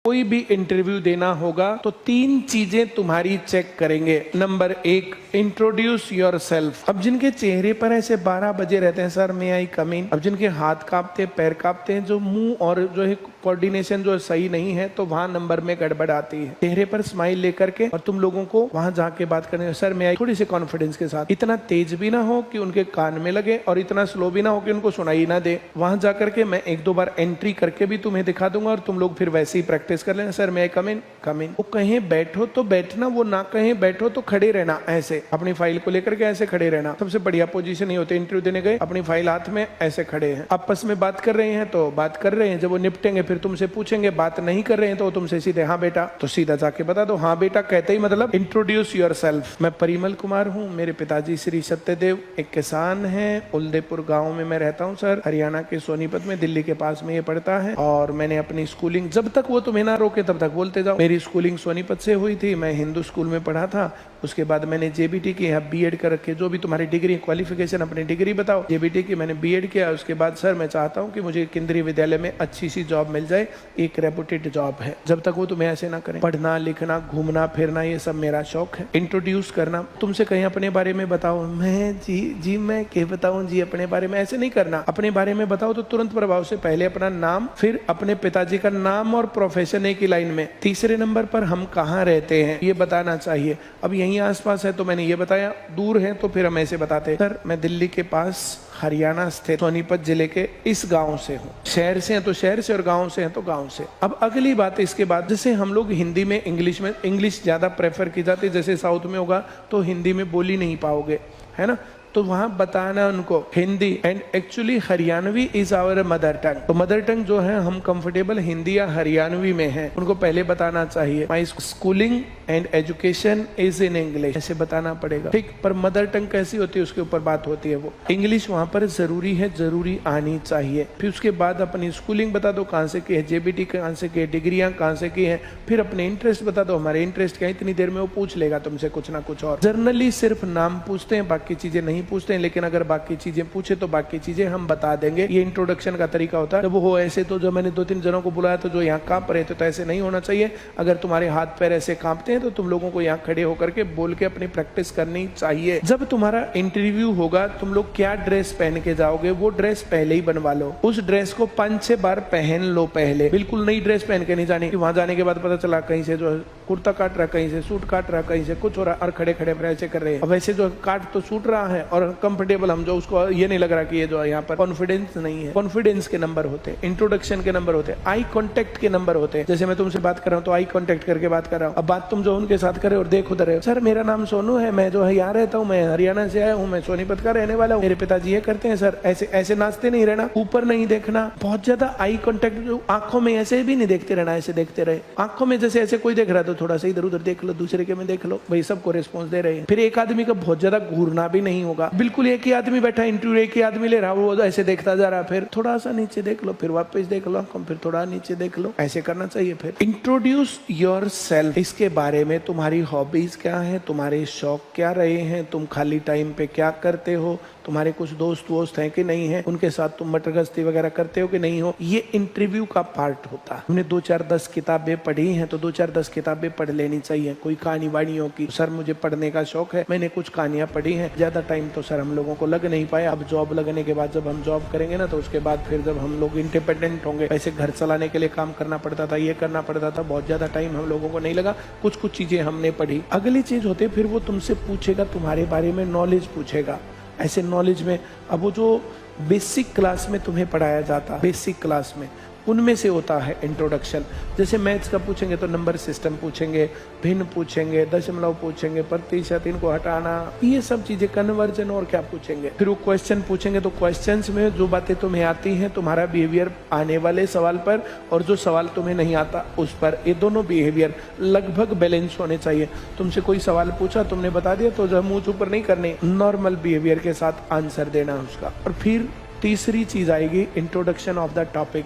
कोई भी इंटरव्यू देना होगा तो 3 चीजें तुम्हारी चेक करेंगे। Number 1, introduce your self. अब जिनके चेहरे पर ऐसे 12 बजे रहते हैं, सर मैं आई कम इन, अब जिनके हाथ कांपते पैर कांपते हैं, जो मुंह और जो है कोऑर्डिनेशन जो सही नहीं है, तो वहां नंबर में गड़बड़ आती है। चेहरे पर स्माइल लेकर के और तुम लोगों को वहां जाके बात करने, सर मैं आई, थोड़ी सी कॉन्फिडेंस के साथ, इतना तेज भी ना हो कि उनके कान में लगे और इतना स्लो भी ना हो कि उनको सुनाई ना दे। वहां जाकर के मैं 1-2 बार एंट्री करके भी तुम्हें दिखा दूंगा और तुम लोग फिर वैसे ही प्रैक्टिस कर लेना, सर मैं कम इन कम इन। वो कहें बैठो तो बैठना, वो ना कहें बैठो तो खड़े रहना, ऐसे अपनी फाइल को लेकर के ऐसे खड़े रहना। सबसे बढ़िया पोजीशन ही होती है। इंटरव्यू देने गए, अपनी फाइल हाथ में ऐसे खड़े हैं, आपस में बात कर रहे हैं तो बात कर रहे हैं, जब वो निपटेंगे फिर तुमसे पूछेंगे, बात नहीं कर रहे हैं तो तुमसे सीधे हाँ बेटा, तो सीधा जाके बता दो हाँ बेटा, कहते ही मतलब इंट्रोड्यूस योर सेल्फ। मैं परिमल कुमार हूँ, मेरे पिताजी श्री सत्यदेव एक किसान है, उल्देपुर गाँव में मैं रहता हूँ सर, हरियाणा के सोनीपत में, दिल्ली के पास में ये पड़ता है। और मैंने अपनी स्कूलिंग, जब तक वो तुम्हें ना रोके तब तक बोलते जाओ, मेरी स्कूलिंग सोनीपत से हुई थी। मैं हिंदू स्कूल में पढ़ा था, उसके बाद मैंने जेबीटी की, बीएड कर रखे, जो भी तुम्हारी डिग्री क्वालिफिकेशन अपनी डिग्री बताओ। जेबीटी की मैंने बीएड किया, उसके बाद सर मैं चाहता हूँ कि मुझे केंद्रीय विद्यालय में अच्छी सी जॉब मिल जाए, एक रेपुटेड जॉब है। जब तक वो तुम्हें ऐसे ना करें, पढ़ना लिखना घूमना फिरना ये सब मेरा शौक है। इंट्रोड्यूस करना, तुमसे कहीं अपने बारे में बताओ, मैं जी मैं क्या बताऊं जी अपने बारे में, ऐसे नहीं करना। अपने बारे में बताओ तो तुरंत प्रभाव से पहले अपना नाम, फिर अपने पिताजी का नाम और प्रोफेशन एक ही लाइन में। तीसरे नंबर पर हम कहाँ रहते हैं ये बताना चाहिए। अब यहीं आसपास है तो मैंने ये बताया, दूर है तो फिर हम ऐसे बताते हैं, सर मैं दिल्ली के पास हरियाणा स्थित सोनीपत जिले के इस गांव से हूँ। शहर से हैं तो शहर से और गांव से हैं तो गांव से। अब अगली बात इसके बाद, जैसे हम लोग हिंदी में इंग्लिश ज्यादा प्रेफर की जाती है, जैसे साउथ में होगा तो हिंदी में बोल ही नहीं पाओगे, है ना, तो वहां बताना उनको Hindi, and actually Haryanvi is our mother tongue. तो मदर टंग जो है हम कंफर्टेबल हिंदी या हरियाणवी में है, उनको पहले बताना चाहिए my schooling and education is in English, ऐसे बताना पड़ेगा, ठीक। पर मदर टंग कैसी होती है उसके ऊपर बात होती है। वो इंग्लिश वहां पर जरूरी है, जरूरी आनी चाहिए। फिर उसके बाद अपनी स्कूलिंग बता दो, कहाँ से की है, जेबीटी कहाँ से की है, डिग्रियां कहाँ से की है, फिर अपने इंटरेस्ट बता दो, हमारे इंटरेस्ट क्या, इतनी देर में वो पूछ लेगा तुमसे कुछ ना कुछ। और जर्नली सिर्फ नाम पूछते हैं, बाकी चीजें नहीं पूछते हैं, लेकिन अगर बाकी चीजें पूछे तो बाकी चीजें हम बता देंगे। ये इंट्रोडक्शन का तरीका होता है। जब वो हो ऐसे, तो जो मैंने 2-3 जनों को बुलाया तो जो यहाँ कांप रहे थे, तो ऐसे नहीं होना चाहिए। अगर तुम्हारे हाथ पैर ऐसे कांपते हैं तो तुम लोगों को यहाँ खड़े होकर के बोल के अपनी प्रैक्टिस करनी चाहिए। जब तुम्हारा इंटरव्यू होगा, तुम लोग क्या ड्रेस पहन के जाओगे, वो ड्रेस पहले ही बनवा लो। उस ड्रेस को 5-6 बार पहन लो पहले, बिल्कुल नई ड्रेस पहन के नहीं जानी कि वहां जाने के बाद पता चला कहीं से जो कुर्ता काट रहा, कहीं से सूट काट रहा, कहीं से कुछ हो रहा, और खड़े खड़े ऐसे कर रहे हैं। अब ऐसे जो काट तो सूट रहा है और कंफर्टेबल, हम जो उसको ये नहीं लग रहा कि ये जो यहाँ पर कॉन्फिडेंस नहीं है। कॉन्फिडेंस के नंबर होते हैं, इंट्रोडक्शन के नंबर होते हैं, आई कांटेक्ट के नंबर होते हैं। जैसे मैं तुमसे बात कर रहा हूँ तो आई कांटेक्ट करके बात कर रहा हूँ। अब बात तुम जो उनके साथ करे और देख उधर है, सर मेरा नाम सोनू है, मैं जो है यहाँ रहता हूँ, मैं हरियाणा से आया हूँ, मैं सोनीपत का रहने वाला हूँ, मेरे पिताजी ये करते हैं सर, ऐसे ऐसे नाचते नहीं रहना, ऊपर नहीं देखना, बहुत ज्यादा आई कांटेक्ट, जो आंखों में ऐसे भी नहीं देखते रहना, ऐसे देखते रहे आंखों में, जैसे ऐसे कोई देख रहा है तो थोड़ा सा इधर उधर देख लो, दूसरे के में देख लो, भाई सबको रिस्पॉन्स दे रहे हैं। फिर एक आदमी का बहुत ज्यादा घूरना भी नहीं होगा, बिल्कुल एक ही आदमी बैठा इंटरव्यू, एक ही आदमी ले रहा, वो ऐसे देखता जा रहा, फिर थोड़ा सा नीचे देख लो, फिर वापस देख लो, फिर थोड़ा नीचे देख लो, ऐसे करना चाहिए। फिर इंट्रोड्यूस योर सेल्फ, इसके बारे में तुम्हारी हॉबीज क्या है, तुम्हारे शौक क्या रहे हैं, तुम खाली टाइम पे क्या करते हो, तुम्हारे कुछ दोस्त वोस्त हैं कि नहीं है, उनके साथ तुम मटरगश्ती वगैरह करते हो कि नहीं हो, ये इंटरव्यू का पार्ट होता है। हमने 2-4-10 किताबें पढ़ी हैं तो 2-4-10 किताबें पढ़ लेनी चाहिए। कोई कहानी वाणियों की, सर मुझे पढ़ने का शौक है, मैंने कुछ कहानियां पढ़ी हैं, ज्यादा टाइम तो सर हम लोगों को लग नहीं पाया। अब जॉब लगने के बाद जब हम जॉब करेंगे ना, तो उसके बाद फिर जब हम लोग इंडिपेंडेंट होंगे, वैसे घर चलाने के लिए काम करना पड़ता था, ये करना पड़ता था, बहुत ज्यादा टाइम हम लोगों को नहीं लगा, कुछ कुछ चीजें हमने पढ़ी। अगली चीज होती है, फिर वो तुमसे पूछेगा, तुम्हारे बारे में नॉलेज पूछेगा। ऐसे नॉलेज में, अब वो जो बेसिक क्लास में तुम्हें पढ़ाया जाता, बेसिक क्लास में, उनमें से होता है इंट्रोडक्शन। जैसे मैथ्स का पूछेंगे तो नंबर सिस्टम पूछेंगे, भिन्न पूछेंगे, दशमलव पूछेंगे, प्रतिशत, इनको हटाना, ये सब चीजें, कन्वर्जन, और क्या पूछेंगे। फिर वो क्वेश्चन पूछेंगे तो क्वेश्चंस में जो बातें तुम्हें आती हैं, तुम्हारा बिहेवियर आने वाले सवाल पर और जो सवाल तुम्हें नहीं आता उस पर, ये दोनों बिहेवियर लगभग बैलेंस होने चाहिए। तुमसे कोई सवाल पूछा, तुमने बता दिया, तो जो मुंह ऊपर नहीं करने, नॉर्मल बिहेवियर के साथ आंसर देना उसका। और फिर तीसरी चीज आएगी इंट्रोडक्शन ऑफ द टॉपिक,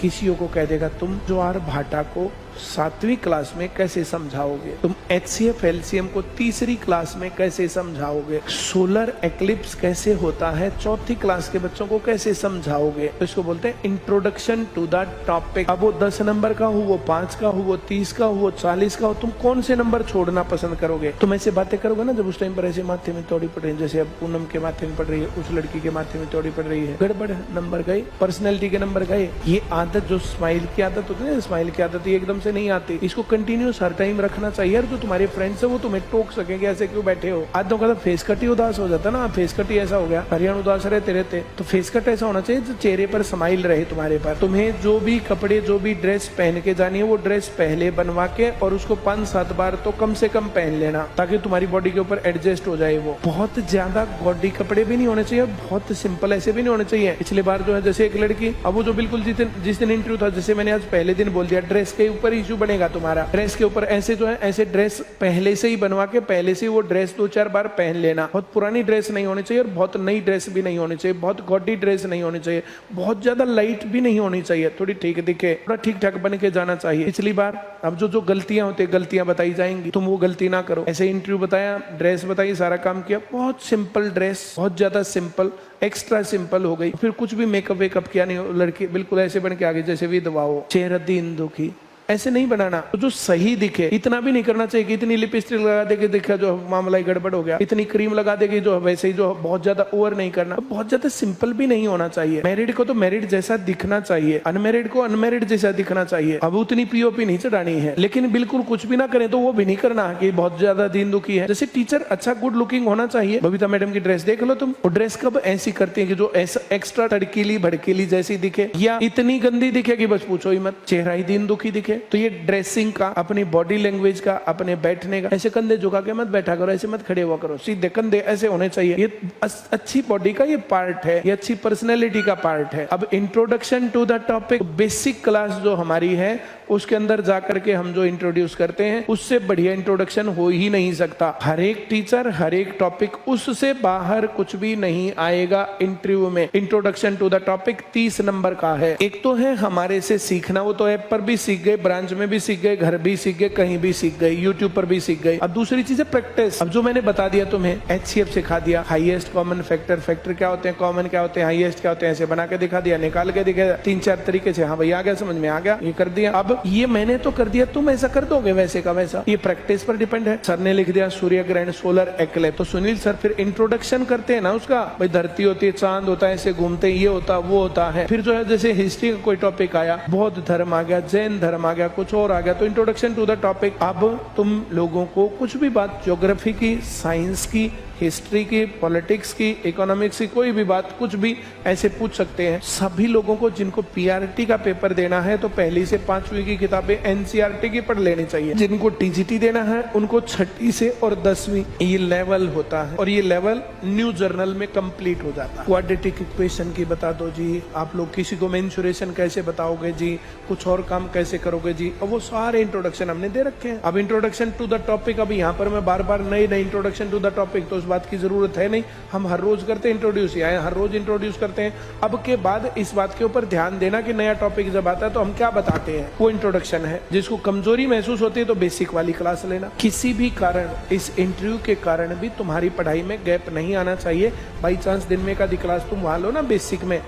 किसी को कह देगा तुम ज्वार भाटा को 7वीं क्लास में कैसे समझाओगे, तुम HCF LCM को 3री क्लास में कैसे समझाओगे, सोलर एक्लिप्स कैसे होता है 4थी क्लास के बच्चों को कैसे समझाओगे। तो इसको बोलते हैं इंट्रोडक्शन टू द टॉपिक। अब वो 10 नंबर का हो, वो 5 का हो, वो 30 का हो, वो 40 का हो, तुम कौन से नंबर छोड़ना पसंद करोगे। तुम ऐसे बातें करोगे ना जब उस टाइम पर ऐसे माथे में तोड़ी पड़ रही है, जैसे अब पूनम के माथे में पड़ रही है, उस लड़की के माथे में तोड़ी पड़ रही है, गड़बड़ नंबर गए, पर्सनैलिटी के नंबर गए। ये आदत जो स्माइल की आदत होती है, स्माइल की आदत ये एकदम से नहीं आती, इसको कंटिन्यूस हर टाइम रखना चाहिए। और जो तुम्हारे फ्रेंड्स है वो तुम्हें टोक सकेंगे ऐसे क्यों बैठे हो। आदतों का फेस कट ही उदास हो जाता ना, फेस कट ही ऐसा हो गया, हरियाणा उदास रहते रहते। तो फेस कट ऐसा होना चाहिए जो चेहरे पर स्माइल रहे तुम्हारे पर। तुम्हें जो भी कपड़े जो भी ड्रेस पहन के जानी है वो ड्रेस पहले बनवा के और उसको 5-7 बार तो कम से कम पहन लेना, ताकि तुम्हारी बॉडी के ऊपर एडजस्ट हो जाए। वो बहुत ज्यादा गॉडी कपड़े भी नहीं होने चाहिए, बहुत सिंपल ऐसे भी नहीं होने चाहिए। पिछली बार जो है जैसे एक लड़की, अब वो जो बिल्कुल जिस दिन इंटरव्यू था, जैसे मैंने आज पहले दिन बोल दिया, ड्रेस के ऊपर इशू बनेगा तुम्हारा, ड्रेस के ऊपर ऐसे जो है ऐसे ड्रेस पहले से ही बनवा के पहले से वो ड्रेस 2-4 बार पहन लेना। बहुत पुरानी ड्रेस नहीं होनी चाहिए और बहुत नई ड्रेस भी नहीं होनी चाहिए, बहुत गॉडी ड्रेस नहीं होनी चाहिए, बहुत ज्यादा लाइट भी नहीं होनी चाहिए, थोड़ी ठीक दिखे, थोड़ा ठीक ठाक बन के जाना चाहिए। पिछली बार अब जो गलतियां होती है, गलतियां बताई जाएंगी, तुम वो गलती ना करो। ऐसे इंटरव्यू बताया, ड्रेस बताई, सारा काम किया, बहुत सिंपल ड्रेस, बहुत ज्यादा सिंपल, एक्स्ट्रा सिंपल हो गई, फिर कुछ भी मेकअप वेकअप किया नहीं, लड़की बिल्कुल ऐसे बन के आ गई जैसे विधवा हो, चेहरा दीन दुखी, ऐसे नहीं बनाना। तो जो सही दिखे, इतना भी नहीं करना चाहिए कि इतनी लिपस्टिक लगा देके दिखा जो मामला ही गड़बड़ हो गया, इतनी क्रीम लगा देगी जो वैसे ही, जो बहुत ज्यादा ओवर नहीं करना, बहुत ज्यादा सिंपल भी नहीं होना चाहिए। मैरिड को तो मैरिड जैसा दिखना चाहिए, अनमैरिड को अनमैरिड जैसा दिखना चाहिए। अब उतनी पीओपी नहीं चढ़ानी है, लेकिन बिल्कुल कुछ भी ना करें तो वो भी नहीं करना कि बहुत ज्यादा दीन दुखी है। जैसे टीचर अच्छा गुड लुकिंग होना चाहिए। बबीता मैडम की ड्रेस देख लो तुम, वो ड्रेस कब ऐसी करती है कि जो ऐसा एक्स्ट्रा तड़कीली भड़कीली जैसी दिखे, या इतनी गंदी दिखे कि बस पूछो ही मत, चेहरा ही दीन दुखी दिखे। तो ये ड्रेसिंग का, अपनी बॉडी लैंग्वेज का, अपने बैठने का, ऐसे कंधे झुका के मत बैठा करो, ऐसे मत खड़े हुआ करो, सीधे कंधे ऐसे होने चाहिए। ये अच्छी बॉडी का ये पार्ट है, ये अच्छी पर्सनैलिटी का पार्ट है। अब introduction to the topic, basic class जो हमारी है उसके अंदर जाकर के हम जो इंट्रोड्यूस करते हैं, उससे बढ़िया इंट्रोडक्शन हो ही नहीं सकता। हर एक टीचर, हर एक टॉपिक, उससे बाहर कुछ भी नहीं आएगा इंटरव्यू में। Introduction to the topic 30 number का है। एक तो है हमारे से सीखना, वो तो ऐप पर भी सीख गए, ब्रांच में भी सीख गए, घर भी सीख गए, कहीं भी सीख गए, यूट्यूब पर भी सीख गए। अब दूसरी चीज है प्रैक्टिस। अब जो मैंने बता दिया तुम्हें, HCF सिखा दिया, हाईएस्ट कॉमन फैक्टर, फैक्टर क्या होते हैं, कॉमन क्या होते हैं, हाईएस्ट क्या होते हैं, ऐसे बना के दिखा दिया, निकाल के दिखा, 3-4 तरीके से, हाँ भाई आ गया, समझ में आ गया, ये कर दिया। अब ये मैंने तो कर दिया, तुम ऐसा कर दोगे वैसे का वैसा, ये प्रैक्टिस पर डिपेंड है। सर ने लिख दिया सूर्य ग्रहण, सोलर एक्लिप्स, तो सुनील सर फिर इंट्रोडक्शन करते हैं ना उसका, भाई धरती होती है, चांद होता है, ऐसे घूमते, ये होता वो होता है। फिर जो है जैसे हिस्ट्री का कोई टॉपिक आया, बौद्ध धर्म आ गया, जैन धर्म आ गया, कुछ और आ गया, तो इंट्रोडक्शन टू द टॉपिक। अब तुम लोगों को कुछ भी बात, ज्योग्राफी की, साइंस की, हिस्ट्री की, पॉलिटिक्स की, इकोनॉमिक्स की, कोई भी बात कुछ भी ऐसे पूछ सकते हैं। सभी लोगों को जिनको PRT का पेपर देना है तो पहली से 5वीं की किताबें NCERT की पढ़ लेनी चाहिए। जिनको TGT देना है उनको 6ठी से और 10वीं ये लेवल होता है, और ये लेवल न्यू जर्नल में कंप्लीट हो जाता है। क्वाड्रेटिक इक्वेशन की बता दो जी, आप लोग किसी को मेंसुरेशन कैसे बताओगे जी, कुछ और काम कैसे करोगे जी, और वो सारे इंट्रोडक्शन हमने दे रखे हैं। अब इंट्रोडक्शन टू द टॉपिक, अब यहाँ पर मैं बार बार नए नए इंट्रोडक्शन टू द टॉपिक, तो बात की जरूरत है नहीं, हम हर रोज करते हैं इंट्रोड्यूस, या हर रोज इंट्रोड्यूस करते हैं। अब के बाद इस बात के ऊपर ध्यान देना कि नया टॉपिक जब आता है तो हम क्या बताते हैं, वो इंट्रोडक्शन है। जिसको कमजोरी महसूस होती है तो बेसिक वाली क्लास लेना। किसी भी कारण, इस इंटरव्यू के कारण भी तुम्हारी पढ़ाई में गैप नहीं आना चाहिए। बाई चांस दिन में का दी क्लास तुम वहां लो ना बेसिक में,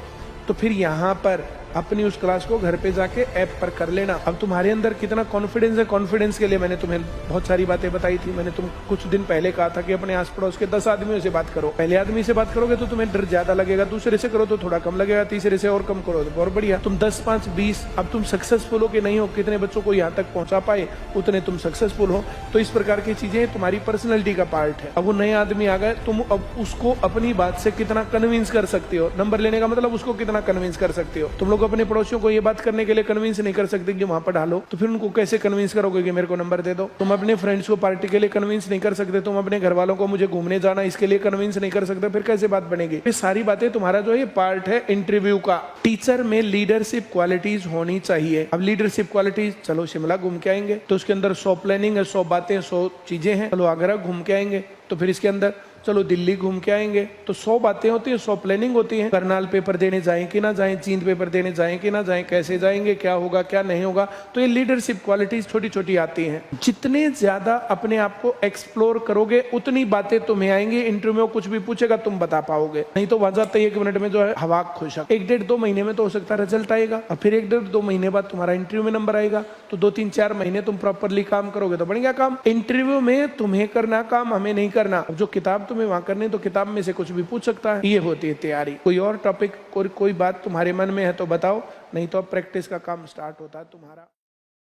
तो फिर यहाँ पर अपनी उस क्लास को घर पे जाके ऐप पर कर लेना। अब तुम्हारे अंदर कितना कॉन्फिडेंस है, कॉन्फिडेंस के लिए मैंने तुम्हें बहुत सारी बातें बताई थी। मैंने तुम कुछ दिन पहले कहा था कि अपने आस पड़ोस के 10 आदमियों से बात करो। पहले आदमी से बात करोगे तो तुम्हें डर ज्यादा लगेगा, दूसरे से करो तो थोड़ा कम लगेगा, तीसरे से और कम करो तो और बढ़िया। तुम 10, 5, 20, अब तुम सक्सेसफुल हो कि नहीं हो, कितने बच्चों को यहाँ तक पहुंचा पाए, उतने तुम सक्सेसफुल हो। तो इस प्रकार की चीजें तुम्हारी पर्सनैलिटी का पार्ट है। अब वो नए आदमी आ गए, तुम अब उसको अपनी बात से कितना कन्विंस कर सकते हो, नंबर लेने का मतलब उसको कितना कन्विंस कर सकते हो। तुम लोग अपने पड़ोसियों को बात करने के लिए कन्विंस नहीं कर सकते कि वहां पर डालो, तो फिर उनको कैसे कन्विंस करोगे कि मेरे को नंबर दे दो। तुम अपने फ्रेंड्स को पार्टी के लिए कन्विंस नहीं कर सकते, तुम अपने घर वालों को मुझे घूमने जाना इसके लिए कन्विंस नहीं कर सकते, फिर कैसे बात बनेगी। ये सारी बातें तुम्हारा जो है पार्ट है इंटरव्यू का। टीचर में लीडरशिप क्वालिटीज होनी चाहिए। अब लीडरशिप क्वालिटीज, चलो शिमला घूम के आएंगे तो उसके अंदर 100 प्लानिंग है, 100 बातें, 100 चीजें हैं। चलो आगरा घूम के आएंगे तो फिर इसके अंदर चलो दिल्ली घूम के आएंगे। तो 100 बातें होती है, 100 प्लानिंग होती है। करनाल पेपर देने जाएं कि ना जाएं, जींद पेपर देने जाएं कि ना जाएं, कैसे जाएंगे, क्या होगा क्या नहीं होगा। तो ये लीडरशिप क्वालिटीज छोटी छोटी आती हैं। जितने ज्यादा अपने आप को एक्सप्लोर करोगे उतनी बातें तुम्हें आएंगी। इंटरव्यू में कुछ भी पूछेगा तुम बता पाओगे, नहीं तो वहां जाते 1 मिनट में जो है हवा खुशक। 1-1.5-2 महीने में तो हो सकता है रिजल्ट आएगा, और फिर 1-1.5-2 महीने बाद तुम्हारा इंटरव्यू में नंबर आएगा। तो 2-3-4 महीने तुम प्रॉपरली काम करोगे तो बढ़िया काम। इंटरव्यू में तुम्हें करना काम, हमें नहीं करना। अब जो किताब तुम्हें वहां करनी तो किताब में से कुछ भी पूछ सकता है। ये होती है तैयारी। कोई और टॉपिक, कोई बात तुम्हारे मन में है तो बताओ, नहीं तो अब प्रैक्टिस का काम स्टार्ट होता है तुम्हारा।